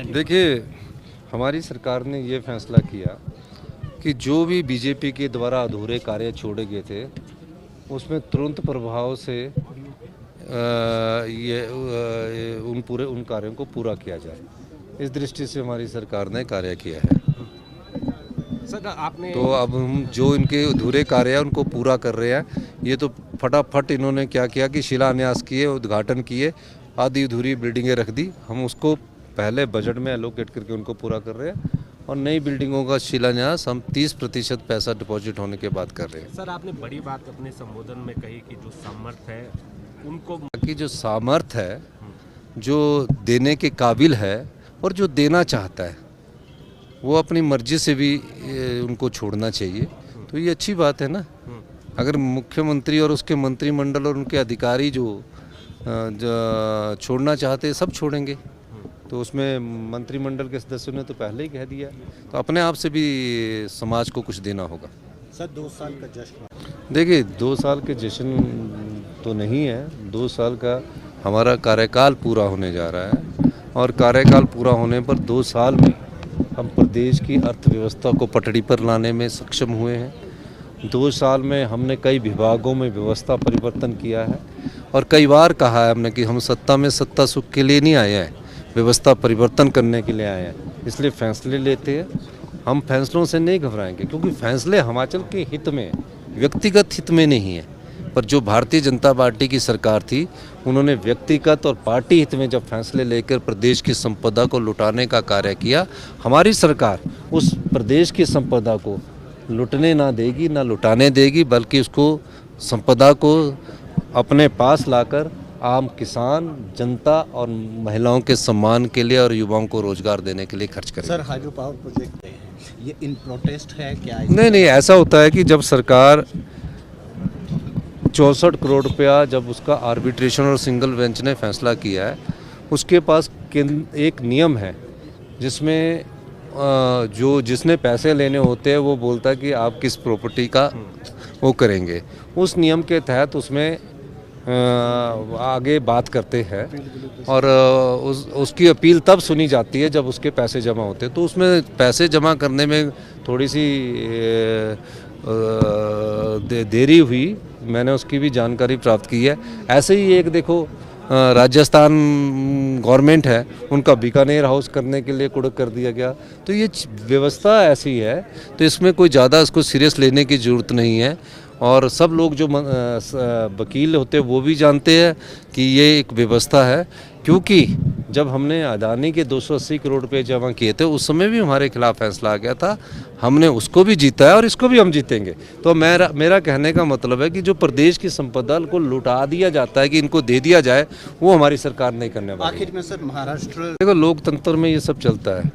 देखिए, हमारी सरकार ने ये फैसला किया कि जो भी बीजेपी के द्वारा अधूरे कार्य छोड़े गए थे उसमें तुरंत प्रभाव से उन कार्यों को पूरा किया जाए। इस दृष्टि से हमारी सरकार ने कार्य किया है। सर आपने तो अब हम जो इनके अधूरे कार्य हैं उनको पूरा कर रहे हैं। ये तो फटाफट इन्होंने क्या किया कि शिलान्यास किए, उद्घाटन किए, आधी अधूरी बिल्डिंगें रख दी। हम उसको पहले बजट में एलोकेट करके उनको पूरा कर रहे हैं और नई बिल्डिंगों का शिलान्यास हम 30% पैसा डिपॉजिट होने के बाद कर रहे हैं। सर आपने बड़ी बात अपने संबोधन में कही कि जो सामर्थ्य है उनको कि जो सामर्थ्य है, जो देने के काबिल है और जो देना चाहता है वो अपनी मर्जी से भी उनको छोड़ना चाहिए। तो ये अच्छी बात है ना। अगर मुख्यमंत्री और उसके मंत्रिमंडल और उनके अधिकारी जो छोड़ना चाहते हैं सब छोड़ेंगे, तो उसमें मंत्रिमंडल के सदस्यों ने तो पहले ही कह दिया, तो अपने आप से भी समाज को कुछ देना होगा। सर 2 साल का जश्न, देखिए 2 साल के जश्न तो नहीं है, 2 साल का हमारा कार्यकाल पूरा होने जा रहा है और कार्यकाल पूरा होने पर 2 साल में हम प्रदेश की अर्थव्यवस्था को पटड़ी पर लाने में सक्षम हुए हैं। 2 साल में हमने कई विभागों में व्यवस्था परिवर्तन किया है और कई बार कहा है हमने कि हम सत्ता में सत्ता सुख के लिए नहीं आए हैं, व्यवस्था परिवर्तन करने के लिए आए हैं। इसलिए फैसले लेते हैं। हम फैसलों से नहीं घबराएंगे क्योंकि फैसले हिमाचल के हित में, व्यक्तिगत हित में नहीं है। पर जो भारतीय जनता पार्टी की सरकार थी उन्होंने व्यक्तिगत और पार्टी हित में जब फैसले लेकर प्रदेश की संपदा को लुटाने का कार्य किया, हमारी सरकार उस प्रदेश की संपदा को लुटने ना देगी, ना लुटाने देगी, बल्कि उसको संपदा को अपने पास लाकर आम किसान, जनता और महिलाओं के सम्मान के लिए और युवाओं को रोजगार देने के लिए खर्च करें। सर हाइड्रो पावर प्रोजेक्ट ये इन प्रोटेस्ट है क्या? नहीं, ऐसा होता है कि जब सरकार 64 करोड़ रुपया जब उसका आर्बिट्रेशन और सिंगल बेंच ने फैसला किया है, उसके पास एक नियम है जिसमें जिसने पैसे लेने होते हैं वो बोलता है कि आप किस प्रॉपर्टी का वो करेंगे। उस नियम के तहत उसमें आगे बात करते हैं और उसकी अपील तब सुनी जाती है जब उसके पैसे जमा होते हैं। तो उसमें पैसे जमा करने में थोड़ी सी देरी हुई, मैंने उसकी भी जानकारी प्राप्त की है। ऐसे ही एक देखो राजस्थान गवर्नमेंट है, उनका बीकानेर हाउस करने के लिए कुड़क कर दिया गया। तो ये व्यवस्था ऐसी है, तो इसमें कोई ज़्यादा इसको सीरियस लेने की ज़रूरत नहीं है। और सब लोग जो वकील होते हैं वो भी जानते हैं कि ये एक व्यवस्था है, क्योंकि जब हमने अदानी के 280 करोड़ रुपए जमा किए थे उस समय भी हमारे खिलाफ फैसला आ गया था। हमने उसको भी जीता है और इसको भी हम जीतेंगे। तो मेरा कहने का मतलब है कि जो प्रदेश की संपदा को लुटा दिया जाता है कि इनको दे दिया जाए, वो हमारी सरकार नहीं करने वाली। आखिर में सर महाराष्ट्र, देखो लोकतंत्र में ये सब चलता है।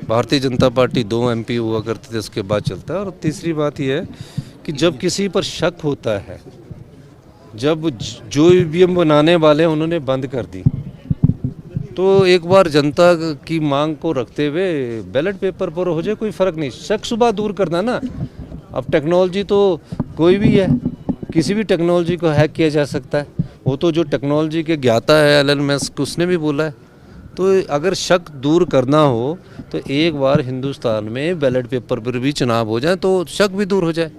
भारतीय जनता पार्टी 2 MP हुआ करती थी, उसके बाद चलता है। और तीसरी बात यह है कि जब किसी पर शक होता है, जब जो ईवीएम बनाने वाले उन्होंने बंद कर दी, तो एक बार जनता की मांग को रखते हुए बैलेट पेपर पर हो जाए, कोई फ़र्क नहीं। शक शुबा दूर करना ना। अब टेक्नोलॉजी तो कोई भी है, किसी भी टेक्नोलॉजी को हैक किया जा सकता है। वो तो जो टेक्नोलॉजी के ज्ञाता है एलन मस्क, उसने भी बोला है। तो अगर शक दूर करना हो तो एक बार हिंदुस्तान में बैलेट पेपर पर भी चुनाव हो जाए तो शक भी दूर हो जाए।